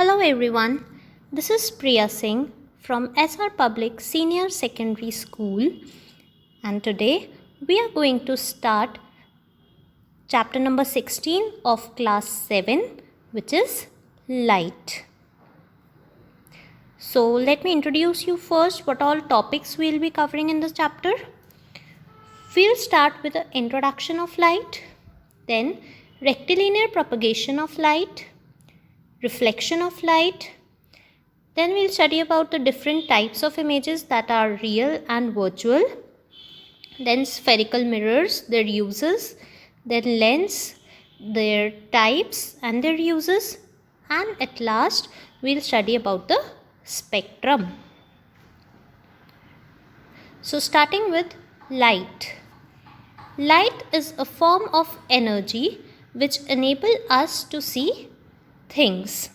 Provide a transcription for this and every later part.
Hello everyone, this is Priya Singh from SR Public Senior Secondary School, and today we are going to start chapter number 16 of class 7, which is light. So let me introduce you first what all topics we will be covering in this chapter. We'll start with the introduction of light, then rectilinear propagation of light, reflection of light. Then we'll study about the different types of images that are real and virtual. Then spherical mirrors, their uses. Then lens, their types and their uses. And at last, we'll study about the spectrum. So starting with light. Light is a form of energy which enables us to see things.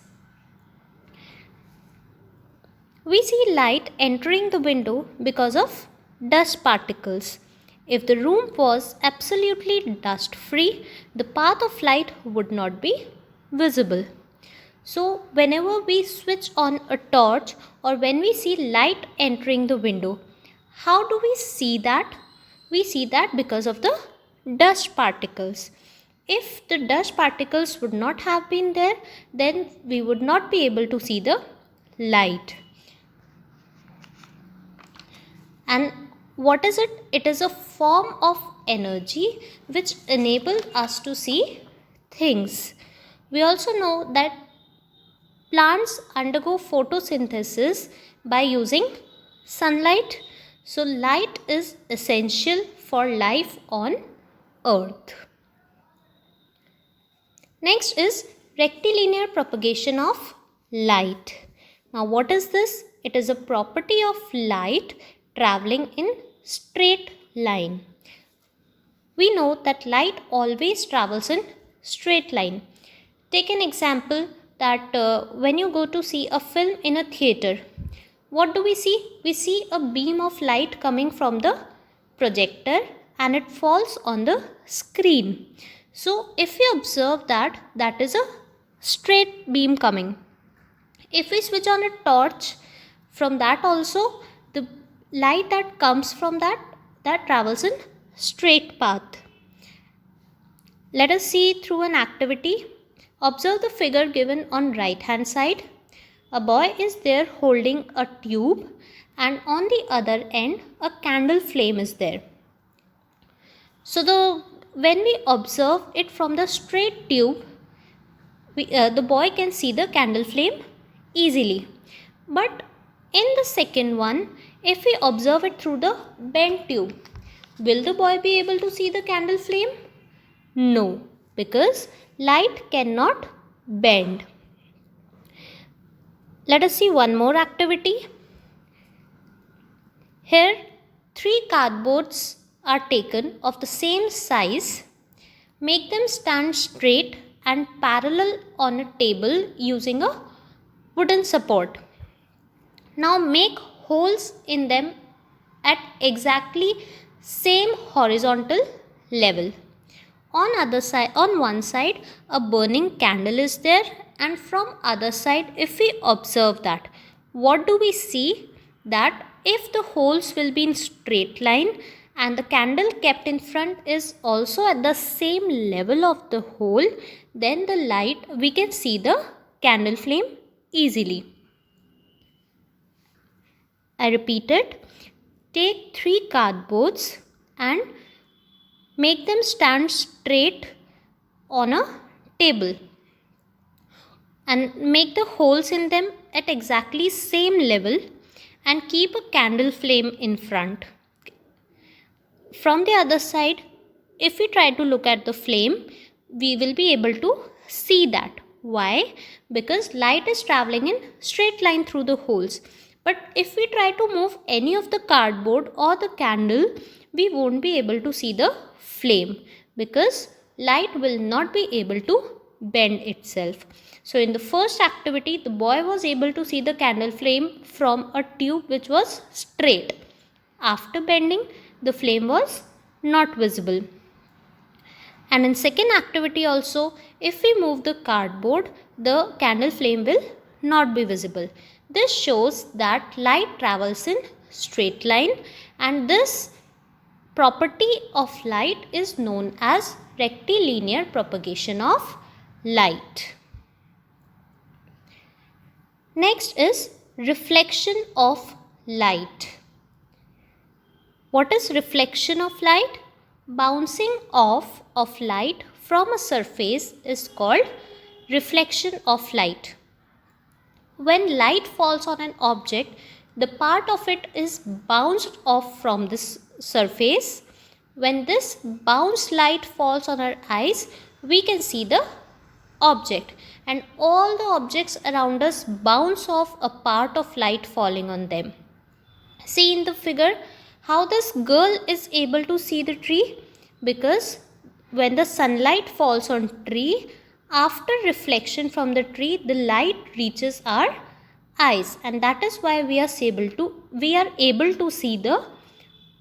We see light entering the window because of dust particles. If the room was absolutely dust free, the path of light would not be visible. So whenever we switch on a torch or when we see light entering the window, how do we see that? We see that because of the dust particles. If the dust particles would not have been there, then we would not be able to see the light. And what is it? It is a form of energy which enables us to see things. We also know that plants undergo photosynthesis by using sunlight. So light is essential for life on Earth. Next is rectilinear propagation of light. Now what is this? It is a property of light traveling in straight line. We know that light always travels in straight line. Take an example that when you go to see a film in a theater, what do we see? We see a beam of light coming from the projector and it falls on the screen. So if we observe that, that is a straight beam coming. If we switch on a torch, from that also the light that comes from that travels in straight path. Let us see through an activity. Observe the figure given on right hand side. A boy is there holding a tube and on the other end a candle flame is there. So when we observe it from the straight tube, the boy can see the candle flame easily. But in the second one, if we observe it through the bent tube, will the boy be able to see the candle flame? No, because light cannot bend. Let us see one more activity. Here, 3 cardboards are taken of the same size. Make them stand straight and parallel on a table using a wooden support. Now make holes in them at exactly same horizontal level. On one side a burning candle is there, and from other side if we observe that, what do we see? That if the holes will be in straight line and the candle kept in front is also at the same level of the hole, then the light, we can see the candle flame easily. I repeat it. Take 3 cardboards and make them stand straight on a table and make the holes in them at exactly same level and keep a candle flame in front. From the other side, if we try to look at the flame, we will be able to see that. Why? Because light is traveling in straight line through the holes. But if we try to move any of the cardboard or the candle, we won't be able to see the flame because light will not be able to bend itself. So in the first activity, the boy was able to see the candle flame from a tube which was straight. After bending, the flame was not visible. And in second activity also, if we move the cardboard, the candle flame will not be visible. This shows that light travels in straight line, and this property of light is known as rectilinear propagation of light. Next is reflection of light. What is reflection of light? Bouncing off of light from a surface is called reflection of light. When light falls on an object, the part of it is bounced off from this surface. When this bounced light falls on our eyes, we can see the object, and all the objects around us bounce off a part of light falling on them. See in the figure how this girl is able to see the tree, because when the sunlight falls on tree, after reflection from the tree, the light reaches our eyes, and that is why we are able to see the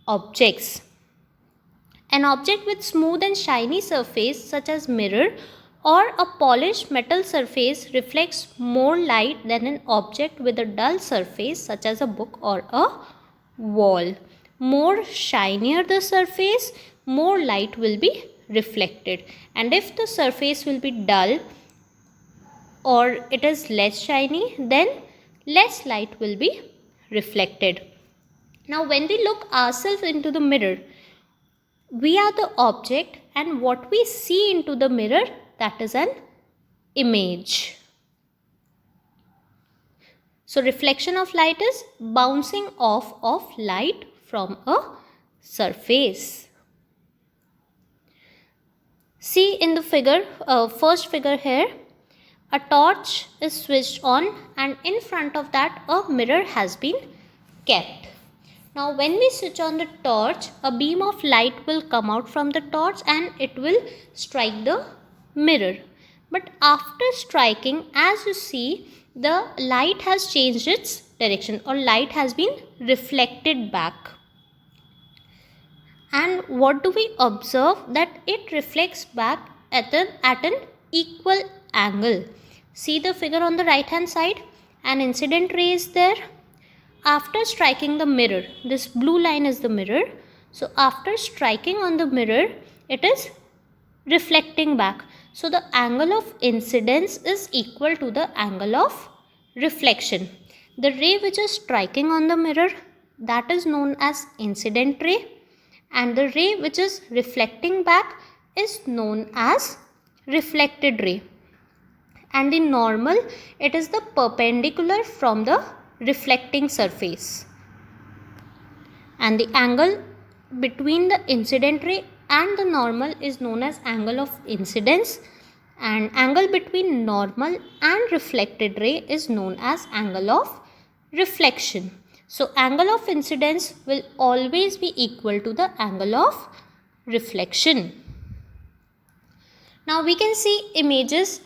objects. An object with smooth and shiny surface such as mirror or a polished metal surface reflects more light than an object with a dull surface such as a book or a wall. More shinier the surface, more light will be reflected, and if the surface will be dull or it is less shiny, then less light will be reflected. Now when we look ourselves into the mirror, we are the object, and what we see into the mirror, that is an image. So reflection of light is bouncing off of light from a surface. See in the figure, first figure here, a torch is switched on, and in front of that a mirror has been kept. Now when we switch on the torch, a beam of light will come out from the torch and it will strike the mirror. But after striking, as you see, the light has changed its direction, or light has been reflected back. And what do we observe? That it reflects back at an equal angle. See the figure on the right hand side, an incident ray is there. After striking the mirror, this blue line is the mirror. So after striking on the mirror, it is reflecting back. So the angle of incidence is equal to the angle of reflection. The ray which is striking on the mirror, that is known as incident ray, and the ray which is reflecting back is known as reflected ray. And in normal, it is the perpendicular from the reflecting surface, and the angle between the incident ray and the normal is known as angle of incidence, and angle between normal and reflected ray is known as angle of reflection. So angle of incidence will always be equal to the angle of reflection. Now we can see images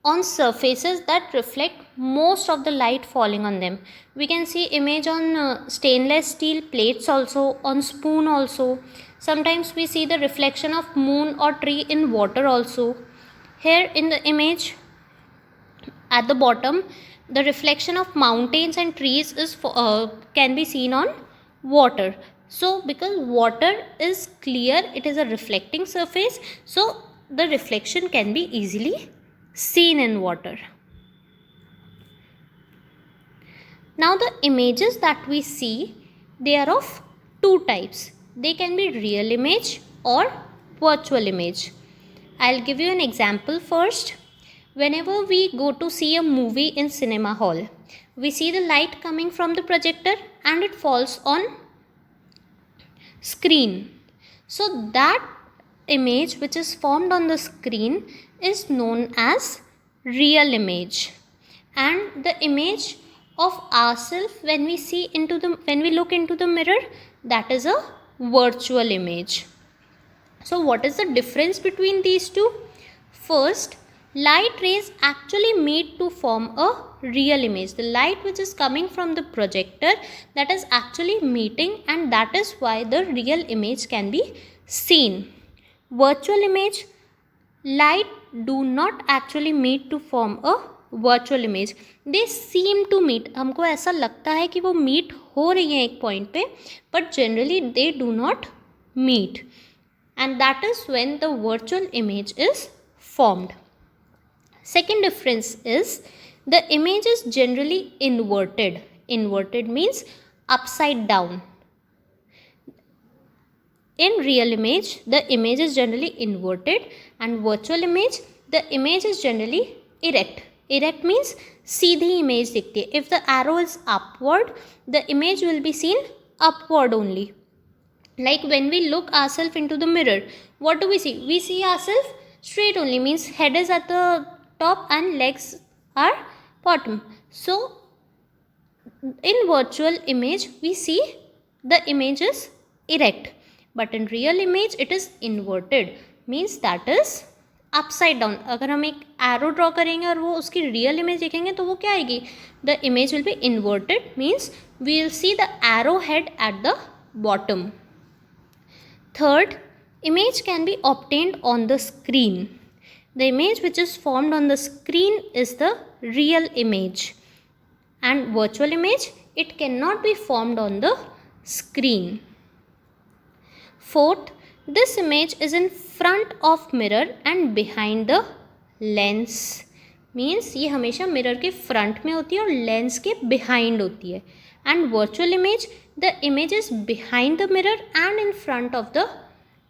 on surfaces that reflect most of the light falling on them. We can see image on stainless steel plates also, on spoon also. Sometimes we see the reflection of moon or tree in water also. Here in the image at the bottom, the reflection of mountains and trees is can be seen on water. So because water is clear, it is a reflecting surface, so the reflection can be easily seen in water. Now the images that we see, they are of two types. They can be real image or virtual image. I'll give you an example first. Whenever we go to see a movie in cinema hall, we see the light coming from the projector and it falls on screen. So that image which is formed on the screen is known as real image, and the image of ourselves when we look into the mirror, that is a virtual image. So what is the difference between these two? First, light rays actually meet to form a real image. The light which is coming from the projector, that is actually meeting, and that is why the real image can be seen. Virtual image, light do not actually meet to form a virtual image, they seem to meet, हमको ऐसा लगता है कि वो meet हो रही है एक पॉइंट पे, but generally they do not meet, and that is when the virtual image is formed. Second difference is the image is generally inverted. Inverted means upside down. In real image, the image is generally inverted, and virtual image, the image is generally erect. Erect means Sidhi image दिखती है. If the arrow is upward, the image will be seen upward only. Like when we look ourselves into the mirror, what do we see? We see ourselves straight only, means head is at the top and legs are bottom. So in virtual image we see the image is erect, but in real image it is inverted, means that is upside down. अगर हम एक arrow draw करेंगे और वो उसकी real image देखेंगे तो वो क्या आएगी? The image will be inverted, means we will see the arrow head at the bottom. Third, image can be obtained on the screen. The image which is formed on the screen is the real image, and virtual image, it cannot be formed on the screen. Fourth, this image is in front of mirror and behind the lens. Means ये हमेशा mirror के front में होती है और lens के behind होती है. And virtual image, the image is behind the mirror and in front of the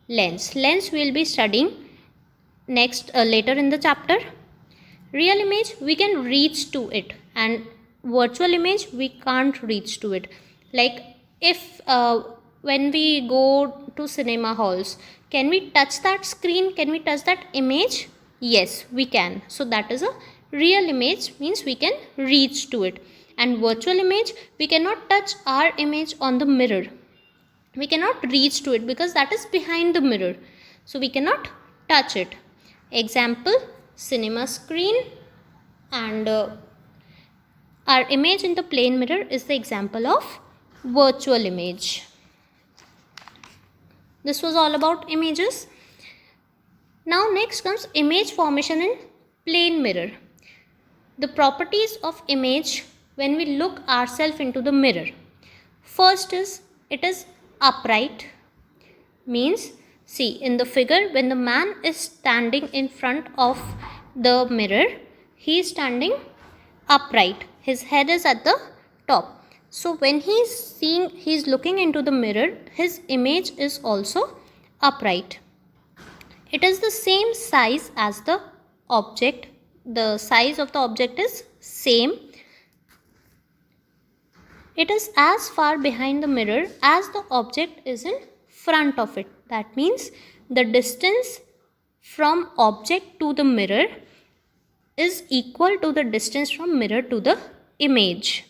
lens. Lens we will be studying next later in the chapter. Real image we can reach to it, and virtual image we can't reach to it. Like if when we go to cinema halls, can we touch that screen? Can we touch that image? Yes, we can. So that is a real image, means we can reach to it. And virtual image, we cannot touch our image on the mirror. We cannot reach to it because that is behind the mirror. So we cannot touch it. Example, cinema screen, and our image in the plane mirror is the example of virtual image. This was all about images. Now next comes image formation in plane mirror. The properties of image when we look ourselves into the mirror. First is it is upright, means see in the figure when the man is standing in front of the mirror, he is standing upright, his head is at the top. So when he is looking into the mirror, his image is also upright. It is the same size as the object. The size of the object is same. It is as far behind the mirror as the object is in front of it. That means the distance from object to the mirror is equal to the distance from mirror to the image.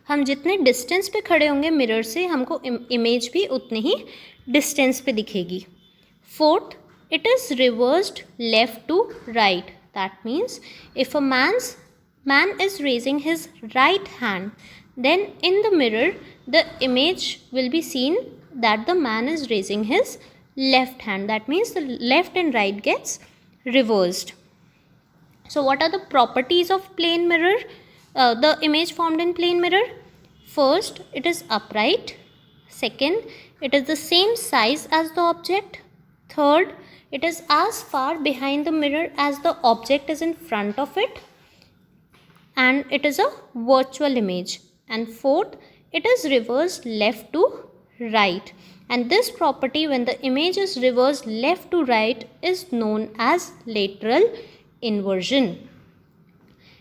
हम जितने distance पे खड़े होंगे mirror से, हमको image भी उतने ही distance पे दिखेगी. Fourth, it is reversed left to right. That means if a man is raising his right hand, then in the mirror the image will be seen that the man is raising his left hand. That means the left and right gets reversed. So what are the properties of plane mirror? The image formed in plane mirror. First, it is upright. Second, it is the same size as the object. Third, it is as far behind the mirror as the object is in front of it. And it is a virtual image. And fourth, it is reversed left to right. And this property, when the image is reversed left to right, is known as lateral inversion.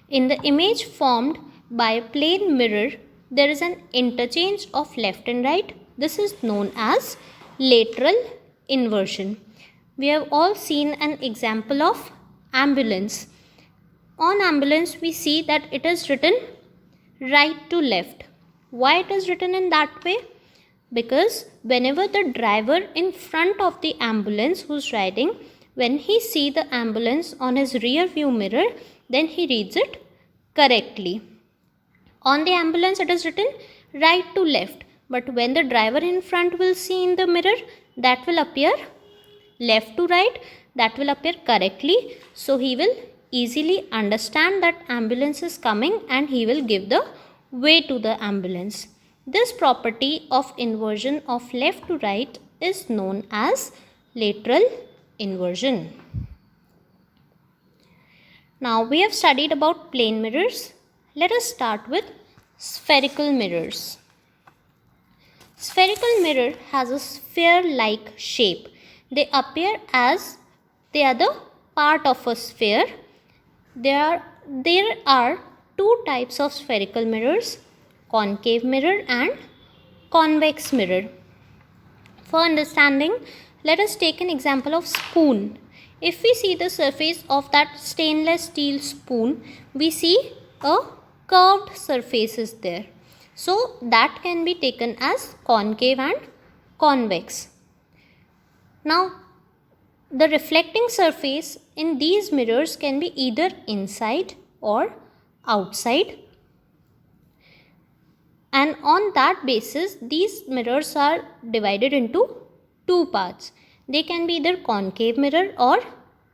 In the image formed by a plane mirror, there is an interchange of left and right. This is known as lateral inversion. We have all seen an example of ambulance. On ambulance, we see that it is written right to left. Why it is written in that way? Because whenever the driver in front of the ambulance who's riding, when he see the ambulance on his rear view mirror, then he reads it correctly. On the ambulance it is written right to left, but when the driver in front will see in the mirror, that will appear left to right, that will appear correctly, so he will easily understand that ambulance is coming and he will give the way to the ambulance. This property of inversion of left to right is known as lateral inversion. Now we have studied about plane mirrors. Let us start with spherical mirrors. Spherical mirror has a sphere-like shape. They appear as they are the part of a sphere. There are two types of spherical mirrors, concave mirror and convex mirror. For understanding, let us take an example of spoon. If we see the surface of that stainless steel spoon, we see a curved surface is there. So that can be taken as concave and convex. Now, the reflecting surface in these mirrors can be either inside or outside. And on that basis, these mirrors are divided into two parts. They can be either concave mirror or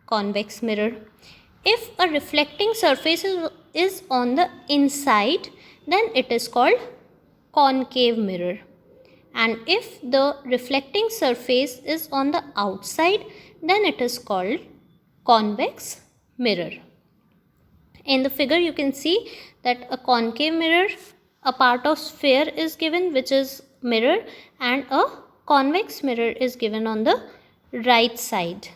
convex mirror. If a reflecting surface is on the inside, then it is called concave mirror. And if the reflecting surface is on the outside, then it is called convex mirror. In the figure you can see that a concave mirror, a part of sphere is given which is mirror, and a convex mirror is given on the right side.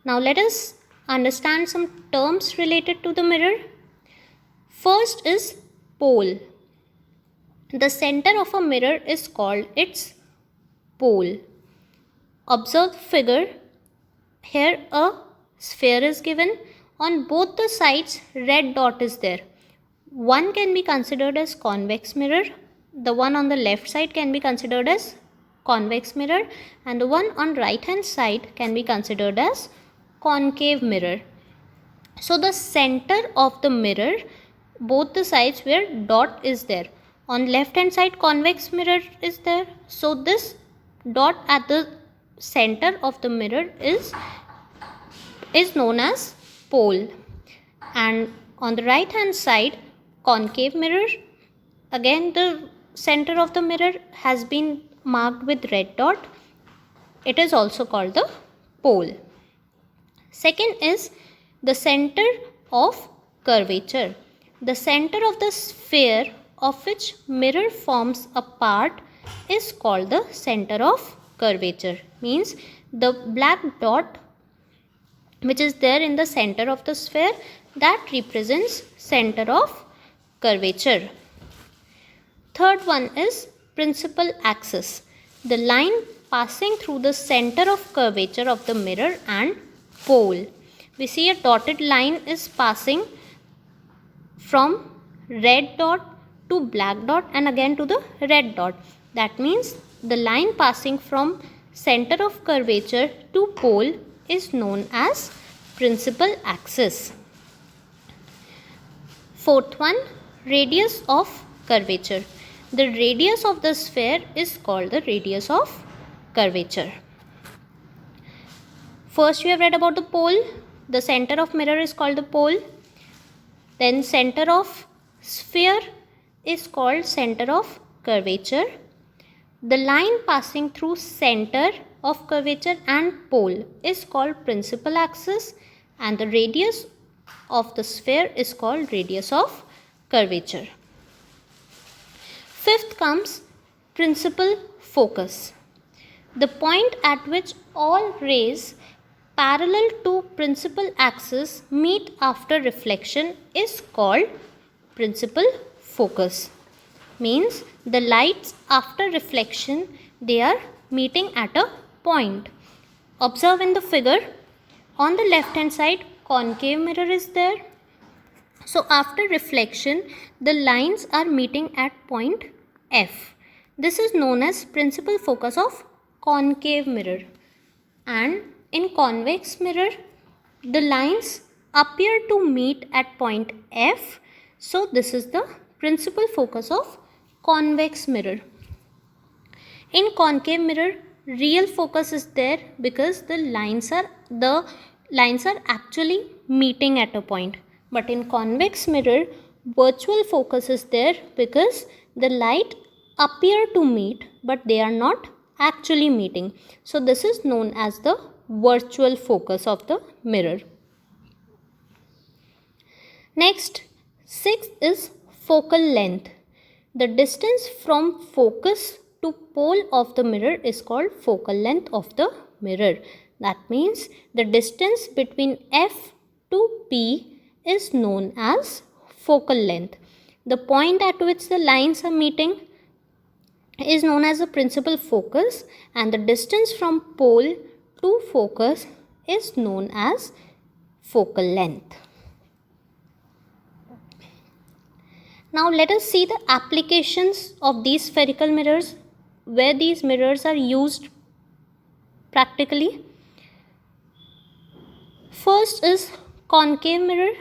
Now let us understand some terms related to the mirror. First is pole. The center of a mirror is called its pole. Observe the figure. Here a sphere is given. On both the sides red dot is there. One can be considered as convex mirror. The one on the left side can be considered as convex mirror, and the one on right hand side can be considered as concave mirror. So the center of the mirror, both the sides where dot is there. On left hand side convex mirror is there. So this dot at the center of the mirror is known as pole. And on the right hand side concave mirror, again the center of the mirror has been marked with red dot. It is also called the pole. Second is the center of curvature. The center of the sphere of which mirror forms a part is called the center of curvature. Means the black dot which is there in the center of the sphere, that represents center of curvature. Third one is principal axis. The line passing through the center of curvature of the mirror and pole. We see a dotted line is passing from red dot to black dot and again to the red dot. That means the line passing from center of curvature to pole is known as principal axis. Fourth one, radius of curvature. The radius of the sphere is called the radius of curvature. First we have read about the pole. The center of mirror is called the pole. Then center of sphere is called center of curvature. The line passing through center of curvature and pole is called principal axis, and the radius of the sphere is called radius of curvature. Fifth comes principal focus. The point at which all rays parallel to principal axis meet after reflection is called principal focus. Means the lights after reflection, they are meeting at a point. Observe in the figure, on the left hand side concave mirror is there. So after reflection the lines are meeting at point F. This is known as principal focus of concave mirror. And in convex mirror the lines appear to meet at point F. So this is the principal focus of convex mirror. In concave mirror real focus is there because the lines are actually meeting at a point. But in convex mirror, virtual focus is there because the light appear to meet but they are not actually meeting. So this is known as the virtual focus of the mirror. Next, 6 is focal length. The distance from focus to pole of the mirror is called focal length of the mirror. That means the distance between F to P is known as focal length. The point at which the lines are meeting is known as the principal focus, and the distance from pole to focus is known as focal length. Now let us see the applications of these spherical mirrors, where these mirrors are used practically. First is concave mirror.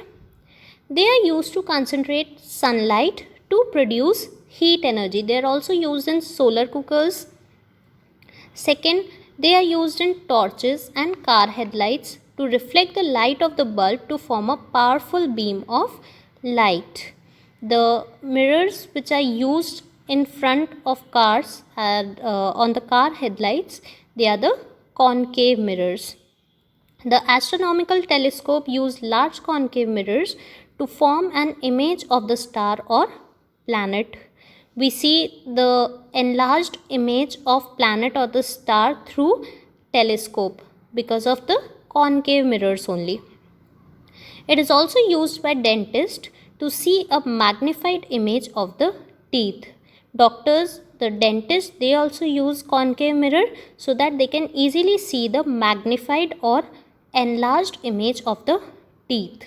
They are used to concentrate sunlight to produce heat energy. They are also used in solar cookers. Second, they are used in torches and car headlights to reflect the light of the bulb to form a powerful beam of light. The mirrors which are used in front of cars and on the car headlights, they are the concave mirrors. The astronomical telescope used large concave mirrors to form an image of the star or planet. We see the enlarged image of planet or the star through telescope because of the concave mirrors only. It is also used by dentists to see a magnified image of the teeth. Doctors, the dentists, they also use concave mirror so that they can easily see the magnified or enlarged image of the teeth.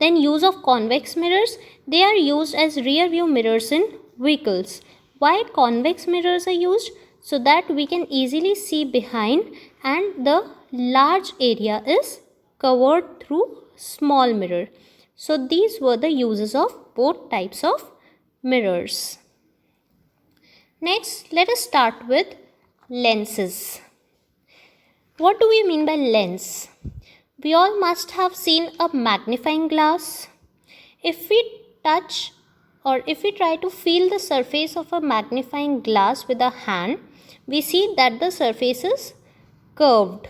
Then use of convex mirrors. They are used as rear view mirrors in vehicles. Why convex mirrors are used? So that we can easily see behind and the large area is covered through small mirror. So these were the uses of both types of mirrors. Next, let us start with lenses. What do we mean by lens? We all must have seen a magnifying glass. If we touch or if we try to feel the surface of a magnifying glass with a hand, we see that the surface is curved.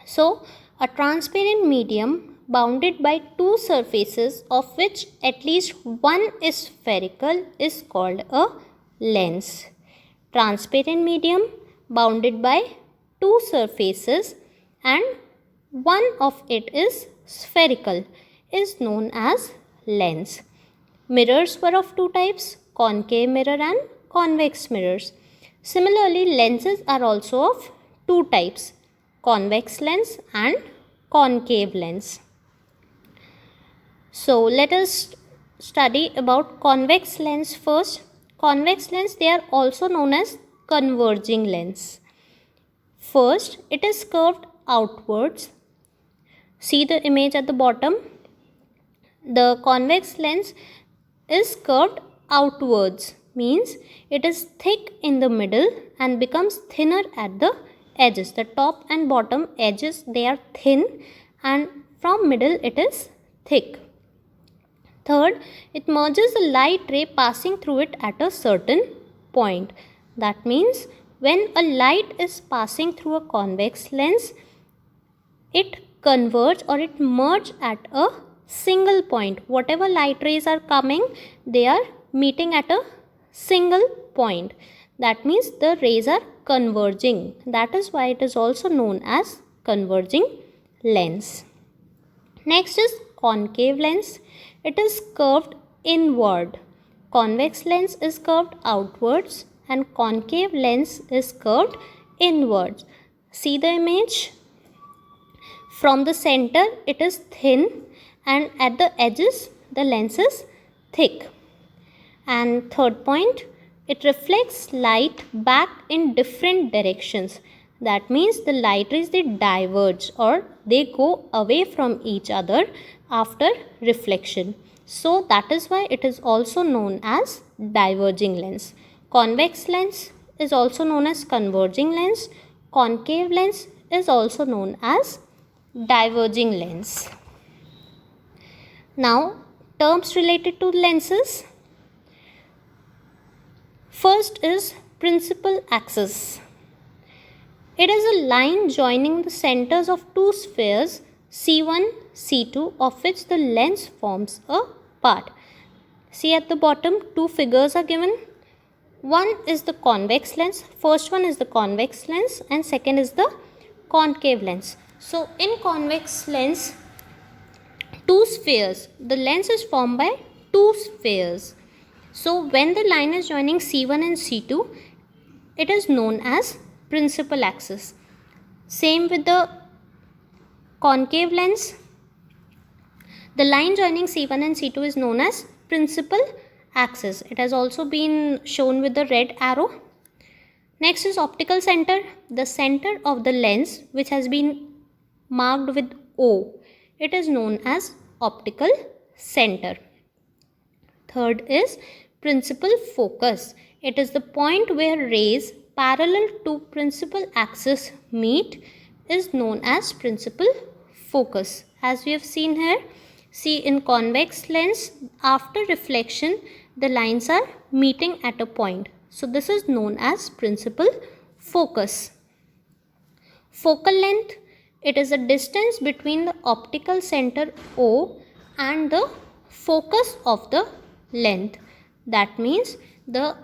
So, a transparent medium bounded by two surfaces of which at least one is spherical is called a lens. Transparent medium bounded by two surfaces and one of it is spherical is known as lens. Mirrors were of two types, concave mirror and convex mirrors. Similarly, lenses are also of two types, convex lens and concave lens. So let us study about convex lens first. Convex lens, they are also known as converging lens. First, it is curved outwards. See the image at the bottom. The convex lens is curved outwards, means it is thick in the middle and becomes thinner at the edges. The top and bottom edges, they are thin and from middle it is thick. Third, it merges the light ray passing through it at a certain point. That means when a light is passing through a convex lens, it converges or it merges at a single point. Whatever light rays are coming, they are meeting at a single point. That means the rays are converging. That is why it is also known as converging lens. Next is concave lens. It is curved inward. Convex lens is curved outwards and concave lens is curved inwards. See the image? From the center it is thin and at the edges the lens is thick. And third point, it reflects light back in different directions. That means the light rays, they diverge or they go away from each other after reflection. So that is why it is also known as diverging lens. Convex lens is also known as converging lens. Concave lens is also known as diverging lens. Now, terms related to lenses. First is principal axis. It is a line joining the centers of two spheres C1, C2, of which the lens forms a part. See at the bottom, two figures are given. One is the convex lens. First one is the convex lens and second is the concave lens. So in convex lens, two spheres, the lens is formed by two spheres. So when the line is joining C1 and C2, it is known as principal axis. Same with the concave lens. The line joining C1 and C2 is known as principal axis. It has also been shown with the red arrow. Next is optical center. The center of the lens, which has been marked with O, it is known as optical center. Third is principal focus. It is the point where rays parallel to principal axis meet, is known as principal focus. As we have seen here, see in convex lens, after reflection the lines are meeting at a point. So this is known as principal focus. Focal length, it is a distance between the optical center O and the focus of the length. That means the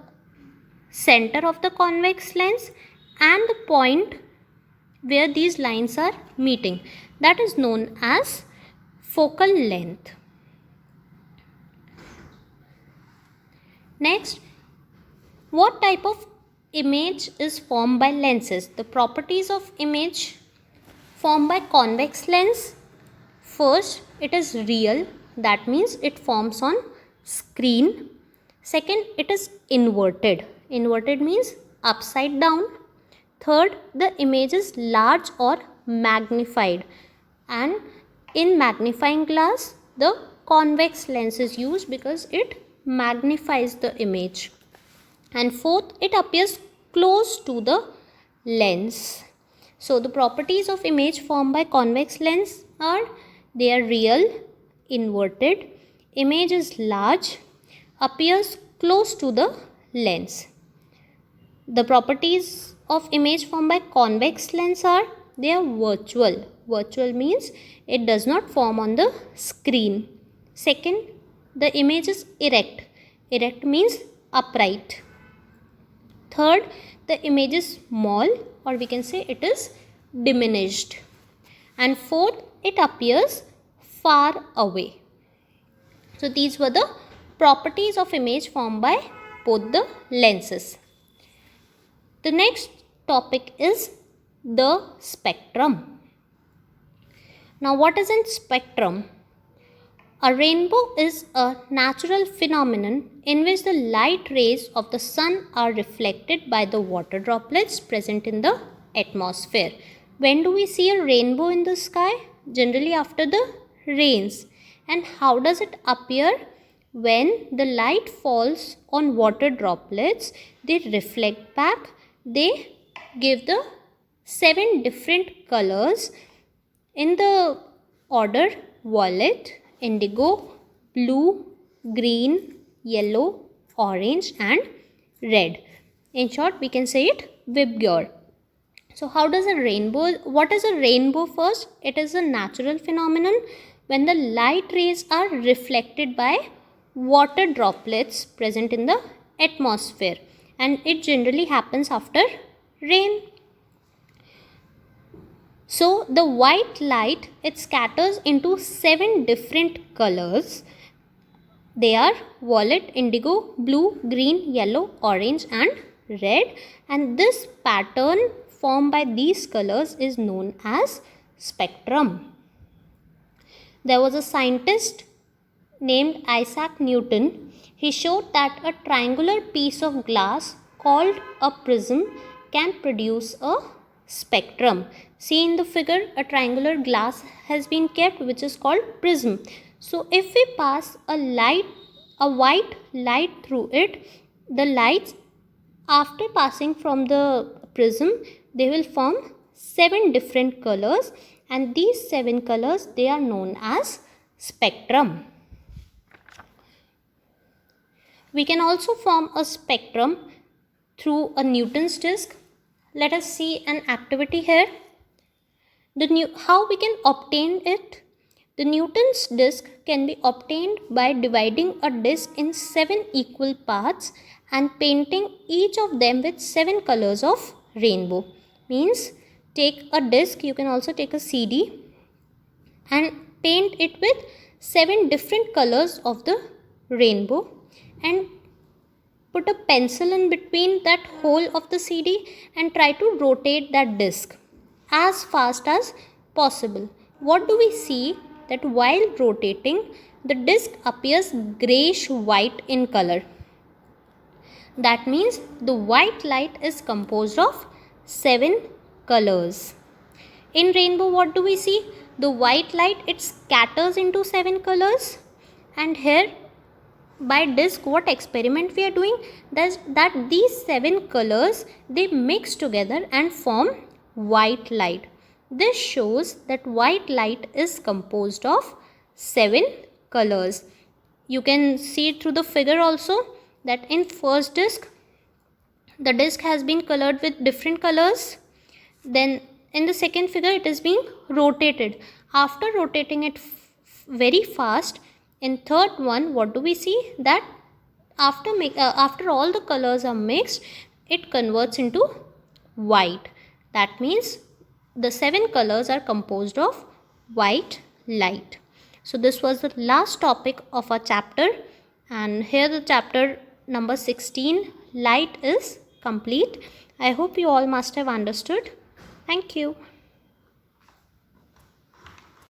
center of the convex lens and the point where these lines are meeting. That is known as focal length. Next, what type of image is formed by lenses? The properties of image formed by convex lens. First, it is real. That means it forms on screen. Second, it is inverted. Inverted means upside down. Third, the image is large or magnified. And in magnifying glass, the convex lens is used because it magnifies the image. And fourth, it appears close to the lens. So the properties of image formed by convex lens are: they are real, inverted, image is large, appears close to the lens. The properties of image formed by convex lens are: they are virtual. Virtual means it does not form on the screen. Second, the image is erect. Erect means upright. Third, the image is small, or we can say it is diminished. And fourth, it appears far away. So these were the properties of image formed by both the lenses. The next topic is the spectrum. Now, what is a spectrum? A rainbow is a natural phenomenon in which the light rays of the sun are reflected by the water droplets present in the atmosphere. When do we see a rainbow in the sky? Generally after the rains. And how does it appear? When the light falls on water droplets, they reflect back. They give the 7 different colors in the order violet, indigo, blue, green, yellow, orange and red. In short, we can say it Vibgyor. So how does a rainbow, what is a rainbow first? It is a natural phenomenon when the light rays are reflected by water droplets present in the atmosphere, and it generally happens after rain. So the white light, it scatters into 7 different colors. They are violet, indigo, blue, green, yellow, orange and red, and this pattern formed by these colors is known as spectrum. There was a scientist named Isaac Newton. He showed that a triangular piece of glass called a prism can produce a spectrum. See in the figure, a triangular glass has been kept which is called prism. So if we pass a white light through it, the lights After passing from the prism, they will form 7 different colors, and these 7 colors, they are known as spectrum. We can also form a spectrum through a Newton's disk. Let us see an activity here. How we can obtain it? The Newton's disk can be obtained by dividing a disk in 7 equal parts and painting each of them with 7 colors of rainbow. Means, take a disk, you can also take a CD and paint it with 7 different colors of the rainbow, and put a pencil in between that hole of the CD and try to rotate that disk as fast as possible. What do we see? That while rotating, the disk appears grayish white in color. That means the white light is composed of 7 colors. In rainbow, what do we see? The white light, it scatters into 7 colors, and here by disk, what experiment we are doing? That these 7 colors, they mix together and form white light. This shows that white light is composed of 7 colors. You can see it through the figure also, that in first disk, the disk has been colored with different colors. Then in the second figure, it is being rotated. After rotating it very fast, in third one, what do we see? That after all the colors are mixed, it converts into white. That means the 7 colors are composed of white light. So this was the last topic of our chapter, and here the chapter number 16, light, is complete. I hope you all must have understood. Thank you.